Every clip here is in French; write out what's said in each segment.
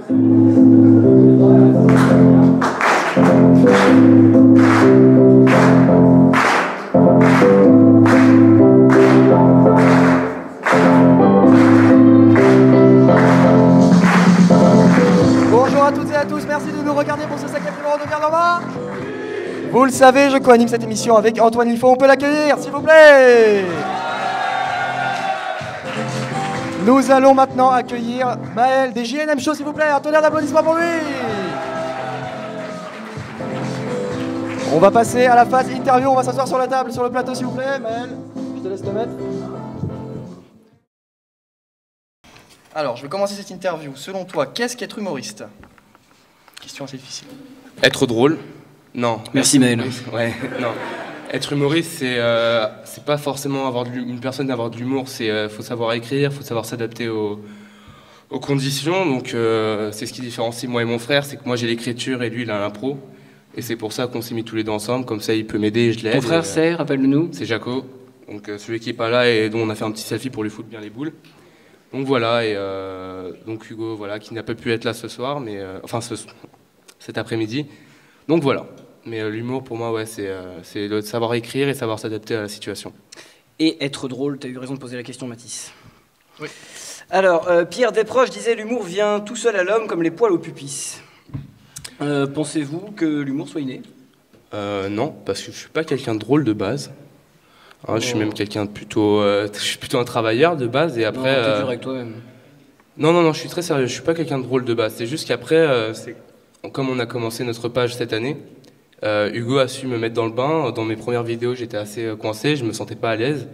Bonjour à toutes et à tous, merci de nous regarder pour ce 5e numéro de Garde en main. Vous le savez, je co-anime cette émission avec Antoine Lifon, on peut l'accueillir s'il vous plaît. Nous allons maintenant accueillir Maël des JNM Show s'il vous plaît, un tonnerre d'applaudissements pour lui. On va passer à la phase interview, on va s'asseoir sur la table, sur le plateau s'il vous plaît. Maël, je te laisse te mettre. Alors, je vais commencer cette interview. Selon toi, qu'est-ce qu'être humoriste? Question assez difficile. Être drôle? Non. Merci Maël. Ouais, non. Être humoriste, c'est pas forcément une personne d'avoir de l'humour, faut savoir écrire, faut savoir s'adapter aux conditions. Donc c'est ce qui différencie moi et mon frère, c'est que moi j'ai l'écriture et lui il a l'impro. Et c'est pour ça qu'on s'est mis tous les deux ensemble, comme ça il peut m'aider et je l'aide. Ton frère c'est, rappelle-le-nous. C'est Jaco, donc celui qui est pas là et dont on a fait un petit selfie pour lui foutre bien les boules. Donc voilà, et donc Hugo, voilà, qui n'a pas pu être là ce soir, mais cet après-midi. Donc voilà. Mais l'humour, pour moi, ouais, c'est de savoir écrire et savoir s'adapter à la situation. Et être drôle, tu as eu raison de poser la question, Mathis. Oui. Alors, Pierre Desproges disait « L'humour vient tout seul à l'homme comme les poils au pupis ». Pensez-vous que l'humour soit inné? Non, parce que je suis pas quelqu'un de drôle de base. Hein, je suis même quelqu'un de plutôt... je suis plutôt un travailleur de base, et après... Non, t'es dur avec toi-même. Non, je suis très sérieux, je suis pas quelqu'un de drôle de base. C'est juste qu'après, comme on a commencé notre page cette année, Hugo a su me mettre dans le bain. Dans mes premières vidéos, j'étais assez coincé, je me sentais pas à l'aise.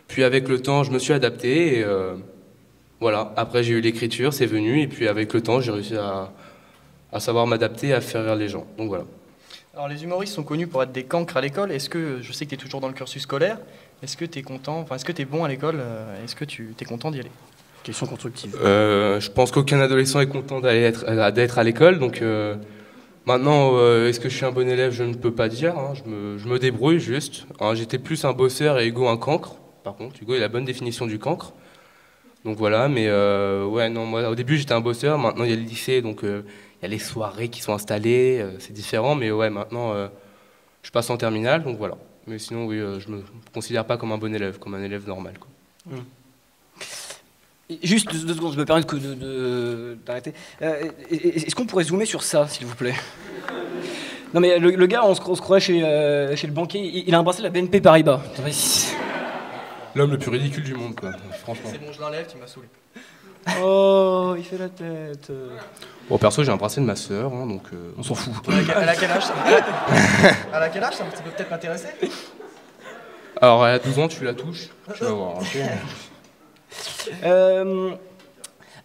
Puis avec le temps, je me suis adapté et voilà. Après, j'ai eu l'écriture, c'est venu, et puis avec le temps, j'ai réussi à savoir m'adapter, à faire rire les gens. Donc voilà. Alors les humoristes sont connus pour être des cancres à l'école. Est-ce que, je sais que tu es toujours dans le cursus scolaire, est-ce que tu es content, enfin est-ce que tu es bon à l'école, est-ce que tu es content d'y aller? Question constructive. Je pense qu'aucun adolescent est content d'être à l'école, donc... Maintenant, est-ce que je suis un bon élève? Je ne peux pas dire, hein. Je me débrouille juste. Hein, j'étais plus un bosseur et Hugo un cancre. Par contre, Hugo il a la bonne définition du cancre. Donc voilà, mais ouais, non, moi au début j'étais un bosseur, maintenant il y a le lycée, donc il y a les soirées qui sont installées, c'est différent, mais ouais, maintenant je passe en terminale, donc voilà. Mais sinon, oui, je me considère pas comme un bon élève, comme un élève normal, quoi. Juste 2 secondes, je me permets d'arrêter. Est-ce qu'on pourrait zoomer sur ça, s'il vous plaît? Non mais le gars, on se croirait chez le banquier, il a un bracelet de la BNP Paribas. L'homme le plus ridicule du monde, quoi, franchement. C'est bon, je l'enlève, tu m'as saoulé. Oh, il fait la tête. Bon, perso, j'ai un bracelet de ma sœur, hein, donc... On s'en fout. Elle a quel âge ça peut peut-être m'intéresser. Alors, à 12 ans, tu la touches, tu vas voir.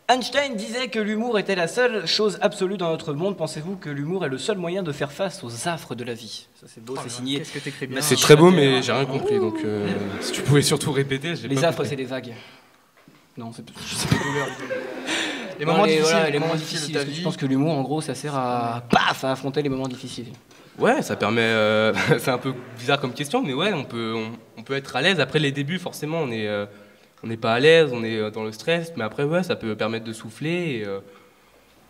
Einstein disait que l'humour était la seule chose absolue dans notre monde. Pensez-vous que l'humour est le seul moyen de faire face aux affres de la vie? Ça c'est beau, c'est signé. Qu'est-ce que t'écris bien. C'est très beau, mais j'ai rien compris, donc si tu pouvais surtout répéter, j'ai pas Les affres, compris. c'est les vagues. Non, c'est Les moments difficiles, voilà, les moments difficiles. Est-ce que tu penses que l'humour, en gros, ça sert à affronter les moments difficiles? Ouais, ça permet... c'est un peu bizarre comme question, mais ouais, on peut être à l'aise. Après les débuts, forcément, on n'est pas à l'aise, on est dans le stress, mais après, ouais, ça peut permettre de souffler et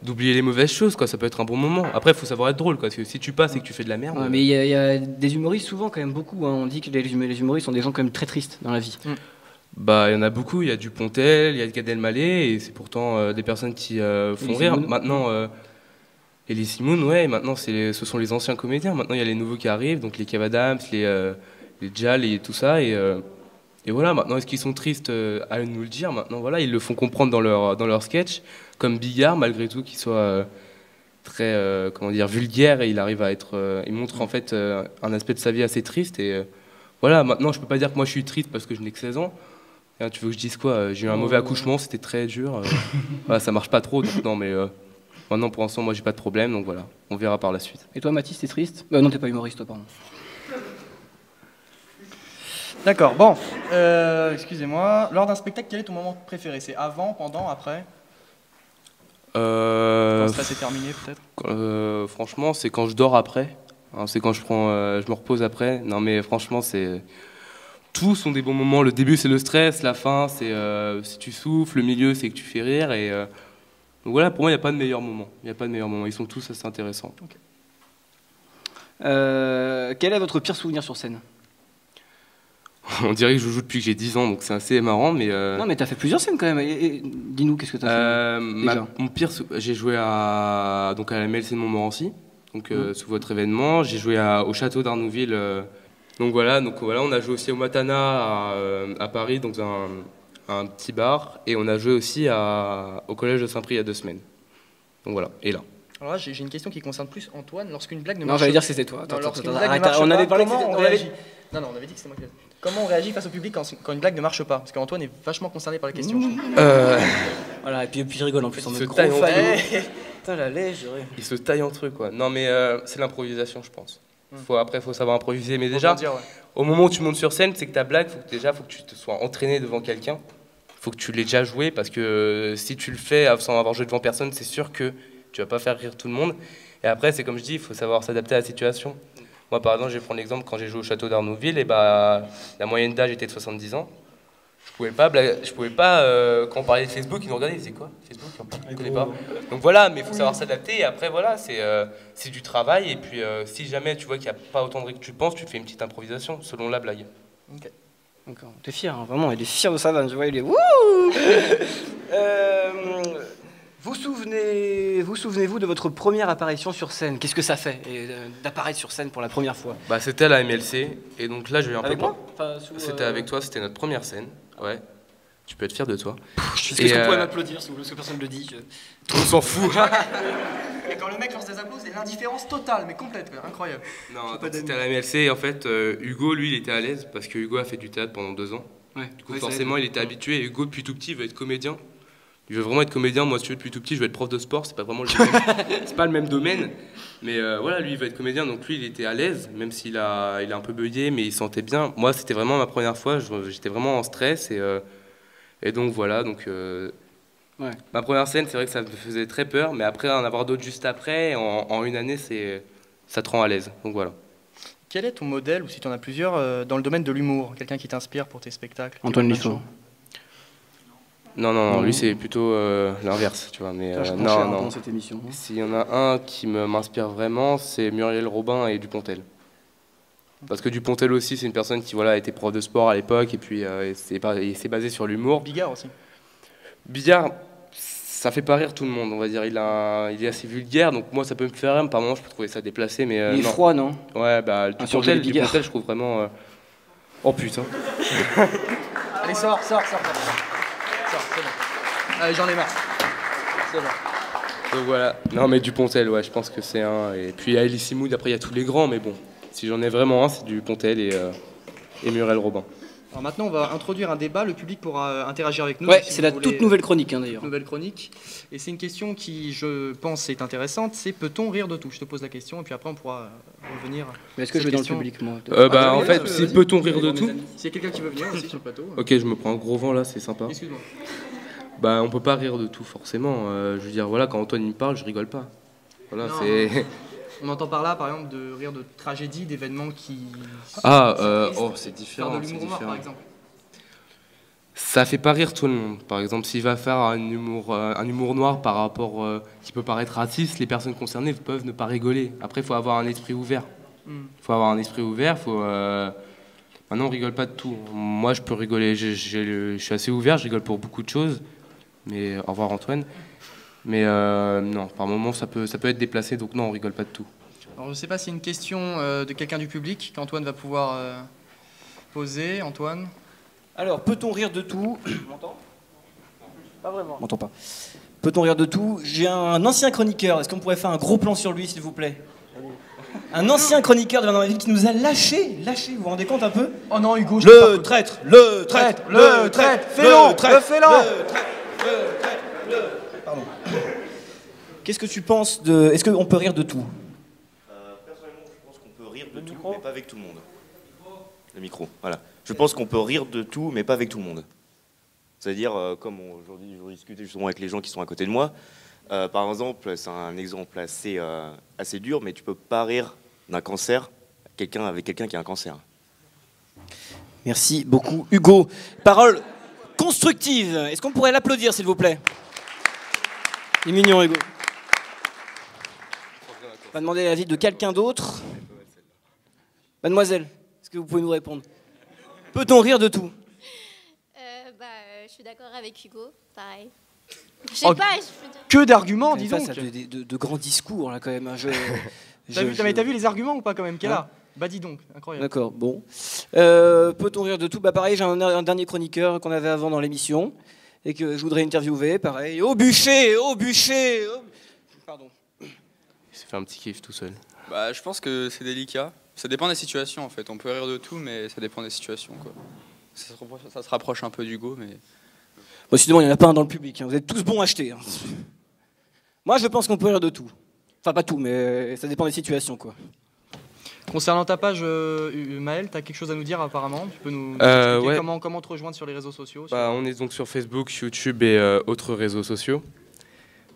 d'oublier les mauvaises choses, quoi. Ça peut être un bon moment. Après, il faut savoir être drôle, quoi, parce que si tu passes et que tu fais de la merde... Ouais, mais il y a des humoristes, souvent, quand même, beaucoup. Hein. On dit que les humoristes sont des gens quand même très tristes dans la vie. Bah, il y en a beaucoup. Il y a Dupontel, il y a Gad Elmaleh, et c'est pourtant des personnes qui font rire. Maintenant, Elie Semoun, ouais, maintenant, ce sont les anciens comédiens. Maintenant, il y a les nouveaux qui arrivent, donc les Kev Adams, les Jal et tout ça, et voilà, maintenant, est-ce qu'ils sont tristes? À eux de nous le dire. Maintenant, voilà, ils le font comprendre dans leur sketch, comme Bigard, malgré tout, qu'il soit très, comment dire, vulgaire, et il arrive à être... il montre, en fait, un aspect de sa vie assez triste, et voilà, maintenant, je peux pas dire que moi, je suis triste parce que je n'ai que 16 ans. Et, tu veux que je dise quoi? J'ai eu un mauvais accouchement, c'était très dur. Voilà, ça marche pas trop, donc non, mais... maintenant, pour l'instant, moi, j'ai pas de problème, donc voilà, on verra par la suite. Et toi, Mathis, t'es triste? Non, t'es pas humoriste, toi, pardon. D'accord, bon, excusez-moi. Lors d'un spectacle, quel est ton moment préféré? C'est avant, pendant, après? Quand ça s'est terminé, peut-être? Franchement, c'est quand je dors après. Hein, c'est quand je me repose après. Non, mais franchement, c'est... Tous sont des bons moments. Le début, c'est le stress. La fin, c'est si tu souffles. Le milieu, c'est que tu fais rire. Et Donc voilà, pour moi, il n'y a pas de meilleur moment. Il n'y a pas de meilleur moment. Ils sont tous assez intéressants. Okay. Quel est votre pire souvenir sur scène? On dirait que je joue depuis que j'ai 10 ans, donc c'est assez marrant, mais... Non, mais t'as fait plusieurs scènes quand même. Dis-nous, qu'est-ce que t'as fait mon pire, j'ai joué donc à la MLC de Montmorency, donc sous votre événement. J'ai joué au château d'Arnouville. Donc voilà, on a joué aussi au Matana à Paris, dans un petit bar, et on a joué aussi au collège de Saint-Prix il y a 2 semaines. Donc voilà, et là. Alors là, j'ai une question qui concerne plus Antoine. Lorsqu'une blague ne marche pas... Non, j'allais dire que c'était toi. On avait parlé comment on réagit. Non, on avait dit que c'était moi qui l'avais. Comment on réagit face au public quand une blague ne marche pas? Parce qu'Antoine est vachement concerné par la question. Voilà, et puis je rigole en plus. Il se taille entre eux. Putain, la lèche, il se taille entre eux, quoi. Non, mais c'est l'improvisation, je pense. Après, faut savoir improviser. Mais déjà, au moment où tu montes sur scène, c'est que ta blague, faut que tu te sois entraîné devant quelqu'un. Faut que tu l'aies déjà joué, parce que si tu le fais sans avoir joué devant personne, c'est sûr que tu vas pas faire rire tout le monde. Et après, c'est comme je dis, il faut savoir s'adapter à la situation. Moi, par exemple, je vais prendre l'exemple, quand j'ai joué au château d'Arnouville, et la moyenne d'âge était de 70 ans. Je pouvais pas, quand on parlait de Facebook, ils nous regardaient, ils disaient quoi? Facebook, on ne connaît pas. Donc voilà, mais il faut savoir s'adapter. Et après, voilà, c'est du travail. Et puis, si jamais tu vois qu'il n'y a pas autant de rire que tu penses, tu fais une petite improvisation selon la blague. Ok. D'accord. T'es fier, hein, vraiment, il est fier de sa vanne. Je vois, il est wouh. Vous souvenez-vous de votre première apparition sur scène? Qu'est-ce que ça fait d'apparaître sur scène pour la première fois? C'était à la MLC, et donc là je vais un avec peu... Moi C'était avec toi, c'était notre première scène, ouais. Tu peux être fier de toi. Est-ce que vous pouvez m'applaudir, si vous voulez, parce que personne ne le dit On s'en fout. Et quand le mec lance des applaudissements, c'est l'indifférence totale, mais complète, incroyable. Non, c'était à la MLC, et en fait, Hugo, lui, il était à l'aise, parce que Hugo a fait du théâtre pendant 2 ans. Ouais. Du coup, forcément, il était habitué, et Hugo, depuis tout petit, il veut être comédien. Il veut vraiment être comédien. Moi, si tu veux, depuis tout petit, je veux être prof de sport. C'est pas vraiment c'est pas le même domaine. Mais voilà, lui, il veut être comédien. Donc lui, il était à l'aise, même s'il a un peu bugué, mais il sentait bien. Moi, c'était vraiment ma première fois. J'étais vraiment en stress. Et donc voilà. Donc, ma première scène, c'est vrai que ça me faisait très peur. Mais après, en avoir d'autres juste après, en une année, ça te rend à l'aise. Donc voilà. Quel est ton modèle, ou si tu en as plusieurs, dans le domaine de l'humour? Quelqu'un qui t'inspire pour tes spectacles? Antoine Liffaut. Non, lui c'est plutôt l'inverse, tu vois. Mais non. Dans cette émission. S'il y en a un qui m'inspire vraiment, c'est Muriel Robin et Dupontel. Parce que Dupontel aussi, c'est une personne qui a été prof de sport à l'époque, et puis il s'est basé sur l'humour. Bigard aussi. Bigard, ça fait pas rire tout le monde, on va dire. Il est assez vulgaire, donc moi ça peut me faire rire, mais par moments je peux trouver ça déplacé. Mais, il est froid, non? Ouais, Dupontel, je trouve vraiment... Oh putain. Allez, sors, c'est bon. Allez, j'en ai marre. C'est bon. Donc voilà. Non, mais Dupontel, ouais, je pense que c'est un. Et puis à Elie Simoud, après il y a tous les grands, mais bon, si j'en ai vraiment un, c'est Dupontel et Muriel Robin. Alors maintenant, on va introduire un débat. Le public pourra interagir avec nous. Ouais, c'est la toute nouvelle chronique, d'ailleurs. Nouvelle chronique. Et c'est une question qui, je pense, est intéressante. C'est peut-on rire de tout? Je te pose la question, et puis après, on pourra revenir. Mais est-ce que je vais dans le public, moi? En fait, c'est peut-on rire de tout? S'il y a quelqu'un qui veut venir aussi sur le plateau. Ok, je me prends un gros vent là, c'est sympa. Excuse-moi. On peut pas rire de tout, forcément. Je veux dire, voilà, quand Antoine me parle, je rigole pas. Voilà, non, c'est. On entend par là, par exemple, de rire de tragédies, d'événements qui. C'est différent. Faire de l'humour noir, par exemple. Ça fait pas rire tout le monde. Par exemple, s'il va faire un humour noir par rapport qui peut paraître raciste, les personnes concernées peuvent ne pas rigoler. Après, il faut avoir un esprit ouvert. Maintenant, on rigole pas de tout. Moi, je peux rigoler. Je suis assez ouvert. Je rigole pour beaucoup de choses. Mais au revoir Antoine. Mais non, par moments, ça peut être déplacé. Donc non, on rigole pas de tout. Alors, je sais pas s'il y a une question de quelqu'un du public qu'Antoine va pouvoir poser. Antoine. Alors, peut-on rire de tout? On m'entend? Pas vraiment. On m'entend pas. Peut-on rire de tout? J'ai un ancien chroniqueur. Est-ce qu'on pourrait faire un gros plan sur lui, s'il vous plaît? Un ancien chroniqueur de Verdun Ville qui nous a lâché, vous vous rendez compte un peu? Oh non, Hugo, le traître, félon, Pardon. Qu'est-ce que tu penses de... Est-ce qu'on peut rire de tout? Personnellement, je pense qu'on peut rire de tout, mais pas avec tout le monde. Le micro, voilà. Je pense qu'on peut rire de tout, mais pas avec tout le monde. C'est-à-dire, comme aujourd'hui, je discutais justement avec les gens qui sont à côté de moi. Par exemple, c'est un exemple assez dur, mais tu peux pas rire d'un cancer avec quelqu'un qui a un cancer. Merci beaucoup, Hugo. Parole constructive. Est-ce qu'on pourrait l'applaudir, s'il vous plaît? Il est mignon, Hugo. On va demander l'avis de quelqu'un d'autre. Mademoiselle, est-ce que vous pouvez nous répondre? Peut-on rire de tout? Je suis d'accord avec Hugo, pareil. Je Oh, sais pas, je veux dire... Que d'arguments, dis donc. Ça, de grands discours, là, quand même. T'as vu les arguments ou pas, quand même, qu'elle a? Bah dis donc, incroyable. D'accord, bon. Peut-on rire de tout? Bah pareil, j'ai un dernier chroniqueur qu'on avait avant dans l'émission et que je voudrais interviewer, pareil. Au bûcher. Pardon. Il s'est fait un petit kiff tout seul. Bah, je pense que c'est délicat. Ça dépend des situations, en fait. On peut rire de tout, mais ça dépend des situations, quoi. Ça se rapproche un peu d'Hugo, mais... Bon, sinon, il n'y en a pas un dans le public. Hein. Vous êtes tous bons à acheter. Hein. Moi, je pense qu'on peut rire de tout. Enfin, pas tout, mais ça dépend des situations, quoi. Concernant ta page, Maël, tu as quelque chose à nous dire apparemment? Tu peux nous expliquer ouais. comment te rejoindre sur les réseaux sociaux? On est donc sur Facebook, YouTube et autres réseaux sociaux,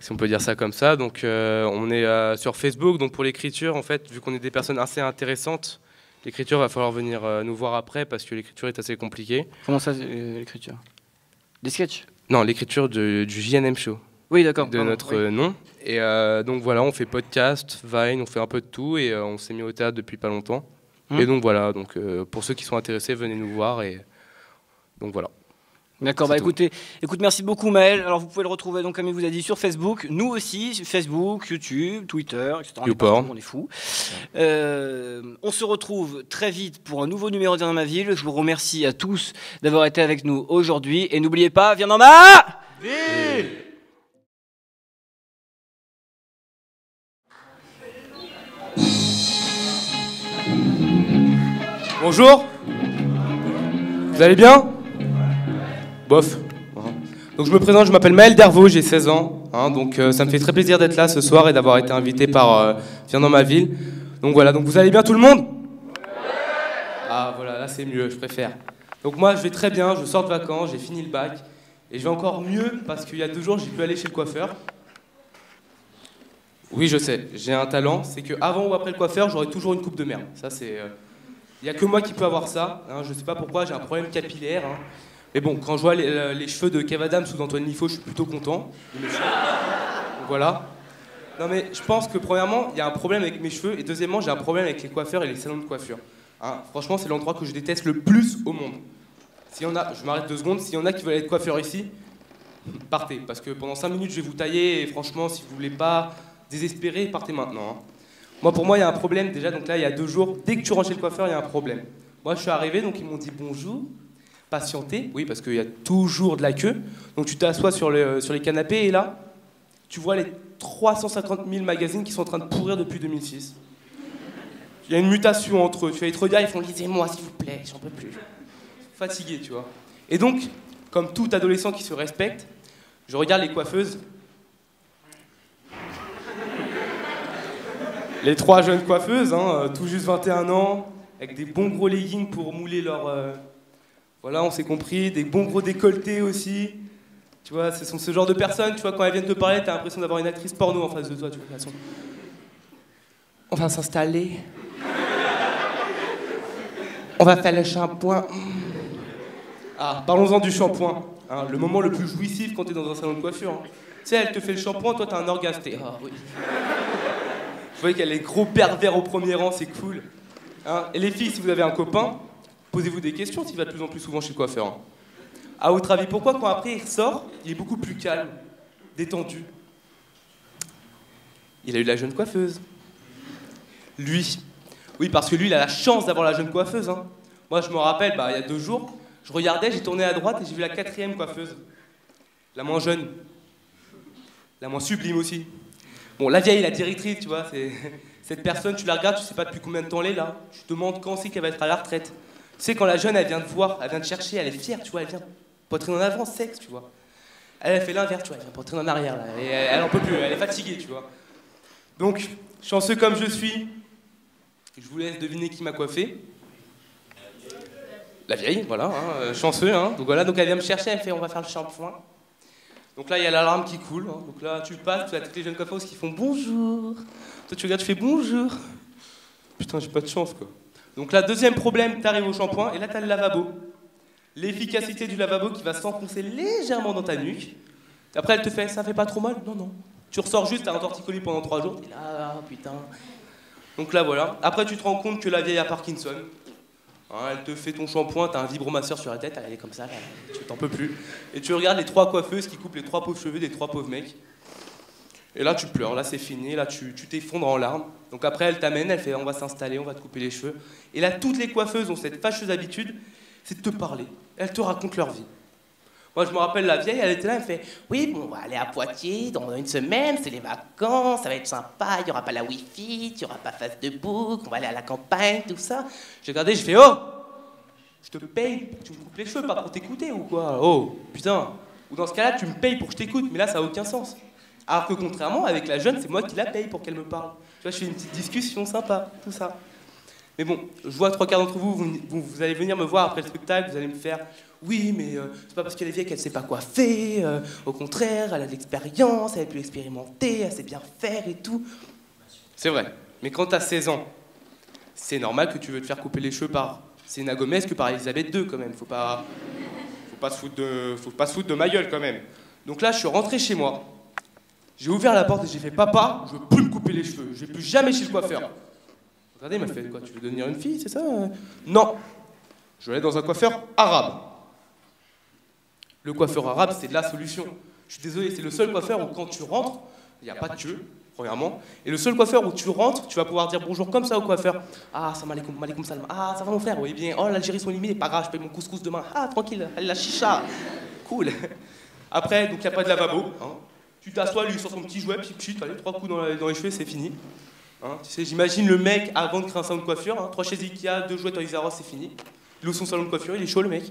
si on peut dire ça comme ça. Donc on est sur Facebook, donc pour l'écriture, en fait, vu qu'on est des personnes assez intéressantes, l'écriture va falloir venir nous voir après parce que l'écriture est assez compliquée. Comment ça, l'écriture? Des sketchs? Non, l'écriture du JNM Show. Oui, d'accord. De notre nom. Et donc voilà, on fait podcast, Vine, on fait un peu de tout et on s'est mis au théâtre depuis pas longtemps. Et donc voilà, donc, pour ceux qui sont intéressés, venez nous voir et donc voilà. D'accord, bah écoute, merci beaucoup Maël. Alors vous pouvez le retrouver donc comme il vous a dit sur Facebook, nous aussi, sur Facebook, YouTube, Twitter, etc. On est fous. On se retrouve très vite pour un nouveau numéro de Viens dans ma ville. Je vous remercie à tous d'avoir été avec nous aujourd'hui et n'oubliez pas, viens dans ma ville. Bonjour. Vous allez bien? Bof. Donc je me présente, je m'appelle Maël Dervaux, j'ai 16 ans. Donc ça me fait très plaisir d'être là ce soir et d'avoir été invité par Viens dans ma ville. Donc voilà, donc vous allez bien tout le monde? Ah voilà, là c'est mieux, je préfère. Donc moi je vais très bien, je sors de vacances, j'ai fini le bac. Et je vais encore mieux parce qu'il y a 2 jours j'ai pu aller chez le coiffeur. Oui je sais, j'ai un talent, c'est qu'avant ou après le coiffeur j'aurai toujours une coupe de merde. Ça c'est... Il n'y a que moi qui peux avoir ça, je ne sais pas pourquoi, j'ai un problème capillaire. Mais bon, quand je vois les cheveux de Kev Adams ou d'Antoine Liffaut, je suis plutôt content. Donc voilà. Non mais je pense que premièrement, il y a un problème avec mes cheveux, et deuxièmement, j'ai un problème avec les coiffeurs et les salons de coiffure. Franchement, c'est l'endroit que je déteste le plus au monde. S'il y en a, je m'arrête 2 secondes, s'il y en a qui veulent être coiffeurs ici, partez. Parce que pendant 5 minutes, je vais vous tailler, et franchement, si vous voulez pas désespérer, partez maintenant. Moi, pour moi, il y a un problème. Déjà, donc là, il y a 2 jours, dès que tu rentres chez le coiffeur, il y a un problème. Moi, je suis arrivé, donc ils m'ont dit bonjour, patientez. Oui, parce qu'il y a toujours de la queue. Donc tu t'assois sur les canapés et là, tu vois les 350 000 magazines qui sont en train de pourrir depuis 2006. Il y a une mutation entre eux. Tu vas te regarder, ils font lisez-moi s'il vous plaît, j'en peux plus. Fatigué, tu vois. Et donc, comme tout adolescent qui se respecte, je regarde les coiffeuses. Les 3 jeunes coiffeuses, tout juste 21 ans, avec des bons gros leggings pour mouler leur... Voilà, on s'est compris, des bons gros décolletés aussi. Tu vois, ce sont ce genre de personnes, tu vois, quand elles viennent te parler, t'as l'impression d'avoir une actrice porno en face de toi, tu vois, de toute façon. On va s'installer. On va faire le shampoing. Ah, parlons-en du shampoing. Le moment le plus jouissif quand t'es dans un salon de coiffure. Tu sais, elle te fait le shampoing, toi t'as un orgasme. Ah oui. Vous voyez qu'elle est gros pervers au premier rang, c'est cool. Et les filles, si vous avez un copain, posez-vous des questions s'il va de plus en plus souvent chez le coiffeur. À votre avis, pourquoi quand après il ressort, il est beaucoup plus calme, détendu? Il a eu la jeune coiffeuse. Lui. Oui, parce que lui, il a la chance d'avoir la jeune coiffeuse. Moi, je me rappelle, il y a 2 jours, je regardais, j'ai tourné à droite et j'ai vu la 4e coiffeuse. La moins jeune. La moins sublime aussi. Bon, la vieille, la directrice, tu vois, c'est... Cette personne, tu la regardes, tu sais pas depuis combien de temps elle est là. Tu te demandes quand c'est qu'elle va être à la retraite. Tu sais, quand la jeune, elle vient te voir, elle vient te chercher, elle est fière, tu vois, elle vient poitrine en avant, sexe, tu vois. Elle fait l'inverse, tu vois, elle vient poitrine en arrière, là, et elle en peut plus, elle est fatiguée, tu vois. Donc, chanceux comme je suis, je vous laisse deviner qui m'a coiffé. La vieille, voilà, chanceux, Donc voilà, donc elle vient me chercher, elle me fait, on va faire le shampoing. Donc là, il y a l'alarme qui coule, donc là, tu passes, tu as toutes les jeunes coiffeuses qui font bonjour. Toi, tu regardes, tu fais bonjour. Putain, j'ai pas de chance, quoi. Donc là, 2e problème, t'arrives au shampoing, et là, t'as le lavabo. L'efficacité du lavabo qui va s'enfoncer légèrement dans ta nuque. Après, elle te fait, ça fait pas trop mal? Non, non. Tu ressors juste, t'as un torticolis pendant 3 jours, t'es là, ah, putain. Donc là, voilà. Après, tu te rends compte que la vieille a Parkinson. Hein, elle te fait ton shampoing, t'as un vibromasseur sur la tête, elle est comme ça, là, tu t'en peux plus. Et tu regardes les 3 coiffeuses qui coupent les 3 pauvres cheveux des 3 pauvres mecs. Et là, tu pleures, là, c'est fini, là, tu t'effondres en larmes. Donc après, elle t'amène, elle fait, on va s'installer, on va te couper les cheveux. Et là, toutes les coiffeuses ont cette fâcheuse habitude, c'est de te parler. Elles te racontent leur vie. Moi, je me rappelle la vieille, elle était là, elle fait « Oui, bon, on va aller à Poitiers dans une semaine, c'est les vacances, ça va être sympa, il n'y aura pas la Wi-Fi, il n'y aura pas Facebook, on va aller à la campagne, tout ça. » J'ai regardé, je fais « Oh, je te paye pour que tu me coupes les cheveux, pas pour t'écouter ou quoi? Oh, putain. Ou dans ce cas-là, tu me payes pour que je t'écoute, mais là, ça n'a aucun sens. » Alors que contrairement, avec la jeune, c'est moi qui la paye pour qu'elle me parle. Tu vois, je fais une petite discussion sympa, tout ça. Mais bon, je vois 3 quarts d'entre vous, vous allez venir me voir après le spectacle, vous allez me faire « Oui, mais c'est pas parce qu'elle est vieille qu'elle sait pas quoi faire, au contraire, elle a de l'expérience, elle est plus expérimentée, elle sait bien faire et tout. » C'est vrai, mais quand t'as 16 ans, c'est normal que tu veux te faire couper les cheveux par Selena Gomez que par Elisabeth II quand même. Faut pas se foutre de ma gueule quand même. Donc là, je suis rentré chez moi, j'ai ouvert la porte et j'ai fait « Papa, je veux plus me couper les cheveux, je vais plus jamais chez le coiffeur. » Regardez, il m'a fait « Quoi, tu veux devenir une fille, c'est ça ?» Non, je vais aller dans un coiffeur arabe. Le coiffeur arabe, c'est de la solution. Je suis désolé, c'est le seul coiffeur où quand tu rentres, il n'y a pas de queue, premièrement. Et le seul coiffeur où tu rentres, tu vas pouvoir dire bonjour comme ça au coiffeur. Ah, salam alaikum, malikum salam. Ah, ça va mon frère, oui bien. Oh, l'Algérie sont éliminés, pas grave, je paye mon couscous demain. Ah, tranquille, allez la chicha. Cool. Après, donc il n'y a pas de lavabo. Hein. Tu t'assois, lui, sur son petit jouet, puis pchut, allez, 3 coups dans les cheveux, c'est fini. Hein, tu sais, j'imagine le mec avant de créer un salon de coiffure, hein, 3 chaises Ikea, 2 jouets Toys R Us, c'est fini. Il ouvre son salon de coiffure, il est chaud le mec.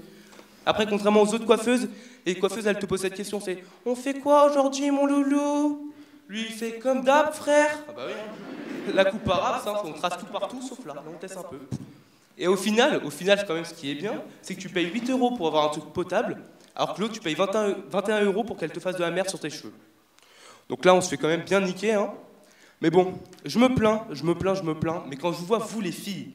Après, contrairement aux autres coiffeuses, les coiffeuses, elles te posent cette question, c'est « On fait quoi aujourd'hui, mon loulou ?» Lui, il fait « Comme d'hab, frère !» Ah bah oui. La coupe arabe, ça, on trace tout partout, sauf là, on teste un peu. Et au final, quand même, ce qui est bien, c'est que tu payes 8 € pour avoir un truc potable, alors que l'autre, tu payes 21 € pour qu'elle te fasse de la merde sur tes cheveux. Donc là, on se fait quand même bien niquer, hein. Mais bon, je me plains, mais quand je vous vois, vous, les filles,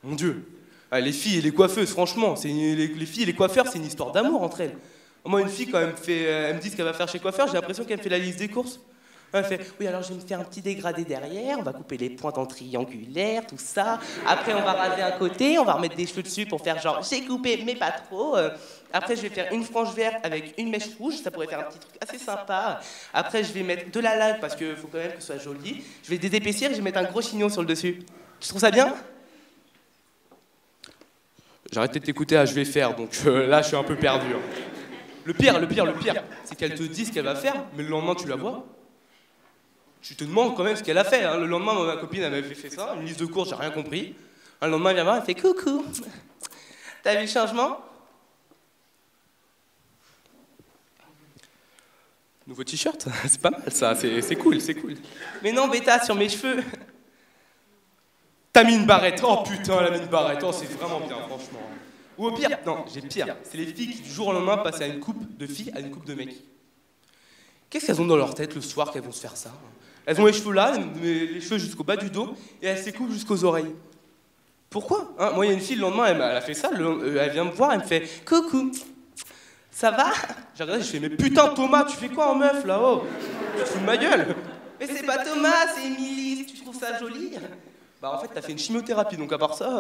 mon Dieu, ah, les filles et les coiffeuses, franchement, les filles et les coiffeurs, c'est une histoire d'amour entre elles. Moi, une fille, quand elle me dit ce qu'elle va faire chez coiffeur, j'ai l'impression qu'elle me fait la liste des courses. Elle fait « Oui, alors je vais me faire un petit dégradé derrière, on va couper les pointes en triangulaire, tout ça. Après, on va raser un côté, on va remettre des cheveux dessus pour faire genre j'ai coupé, mais pas trop. Après, je vais faire une frange verte avec une mèche rouge, ça pourrait faire un petit truc assez sympa. Après, je vais mettre de la lave parce qu'il faut quand même que ce soit joli. Je vais désépaissir et je vais mettre un gros chignon sur le dessus. Tu trouves ça bien ? J'ai arrêté de t'écouter à je vais faire, donc là, je suis un peu perdu. Hein. Le pire, c'est qu'elle te dit ce qu'elle va faire, mais le lendemain, tu la vois. Tu te demandes quand même ce qu'elle a fait. Hein. Le lendemain, ma copine elle m'avait fait ça, une liste de courses, j'ai rien compris. Le lendemain, elle vient voir, elle fait coucou. T'as vu le changement? Nouveau t-shirt, c'est pas mal ça, c'est cool, c'est cool. Mais non, bêta, sur mes cheveux. T'as mis une barrette, oh putain, elle a mis une barrette, oh c'est vraiment bien, franchement. Ou au pire, non, j'ai pire, c'est les filles qui du jour au lendemain passent à une coupe de filles à une coupe de mecs. Qu'est-ce qu'elles ont dans leur tête le soir qu'elles vont se faire ça? Elles ont les cheveux là, les cheveux jusqu'au bas du dos, et elles s'écoupent jusqu'aux oreilles. Pourquoi hein? Moi, il y a une fille, le lendemain, elle a fait ça, elle vient me voir, elle me fait « Coucou, ça va ?» J'ai regardé, je fais « Mais putain, Thomas, tu fais quoi en meuf, là-haut? Tu te fous de ma gueule ?» « Mais c'est pas Thomas, c'est Émilie, tu trouves ça joli ?» Bah en fait, t'as fait une chimiothérapie, donc à part ça,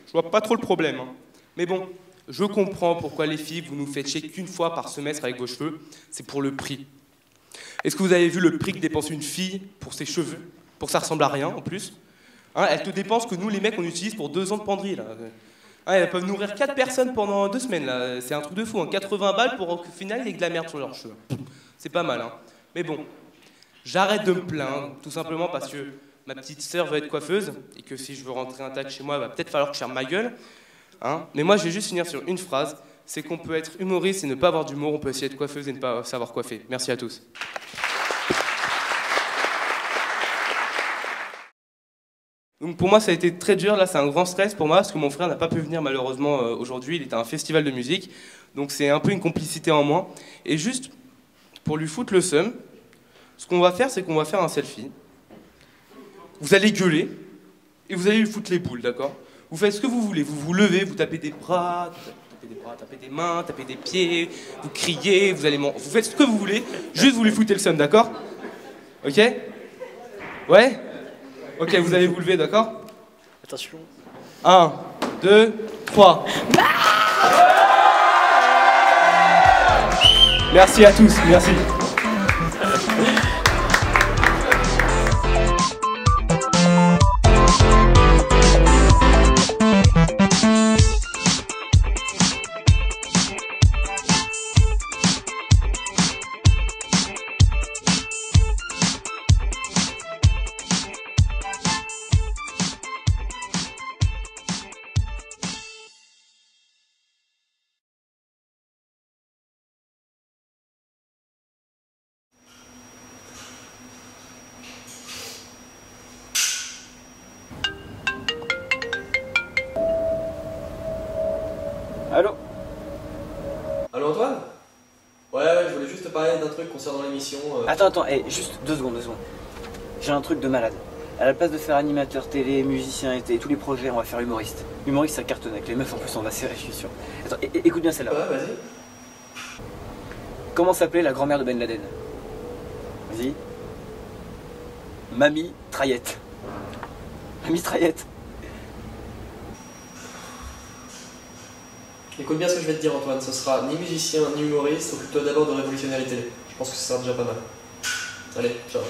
je vois pas trop le problème. Hein. Mais bon, je comprends pourquoi les filles, vous nous faites chier qu'une fois par semestre avec vos cheveux, c'est pour le prix. Est-ce que vous avez vu le prix que dépense une fille pour ses cheveux? Pour que ça ressemble à rien, en plus hein, elle te dépense que nous, les mecs, on utilise pour 2 ans de penderie, là. Hein, elles peuvent nourrir 4 personnes pendant 2 semaines, là. C'est un truc de fou, hein. 80 balles pour qu'au final, il y ait de la merde sur leurs cheveux. C'est pas mal, hein. Mais bon, j'arrête de me plaindre, tout simplement parce que ma petite sœur veut être coiffeuse, et que si je veux rentrer intact chez moi, il va peut-être falloir que je ferme ma gueule. Hein. Mais moi, je vais juste finir sur une phrase, c'est qu'on peut être humoriste et ne pas avoir d'humour, on peut essayer d'être coiffeuse et ne pas savoir coiffer. Merci à tous. Donc pour moi, ça a été très dur, là c'est un grand stress pour moi, parce que mon frère n'a pas pu venir malheureusement aujourd'hui, il était à un festival de musique, donc c'est un peu une complicité en moins. Et juste, pour lui foutre le seum, ce qu'on va faire, c'est qu'on va faire un selfie. Vous allez gueuler, et vous allez lui foutre les boules, d'accord? Vous faites ce que vous voulez, vous vous levez, vous tapez des bras, tapez des bras, tapez des mains, tapez des pieds, vous criez, vous faites ce que vous voulez, juste vous lui foutez le seum, d'accord? Ok? Ouais? Ok, vous allez vous lever, d'accord? Attention. 1, 2, 3. Merci à tous, merci. Allô? Allô Antoine? Ouais, je voulais juste te parler d'un truc concernant l'émission. Attends, juste 2 secondes. J'ai un truc de malade. À la place de faire animateur télé, musicien et tous les projets, on va faire humoriste. Humoriste, ça cartonne avec les meufs, en plus on va serrer, je suis sûr. Attends, écoute bien celle-là. Ouais, vas-y. Comment s'appelait la grand-mère de Ben Laden? Vas-y. Mamie Traillette. Mamie Traillette. Écoute bien ce que je vais te dire Antoine, ce sera ni musicien ni humoriste, occupe-toi d'abord de révolutionner les télés. Je pense que ce sera déjà pas mal. Allez, ciao.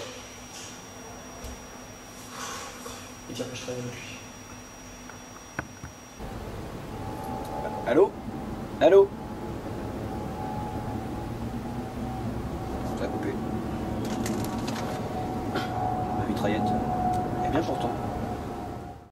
Et dire que je travaille avec lui. Allô? Allô?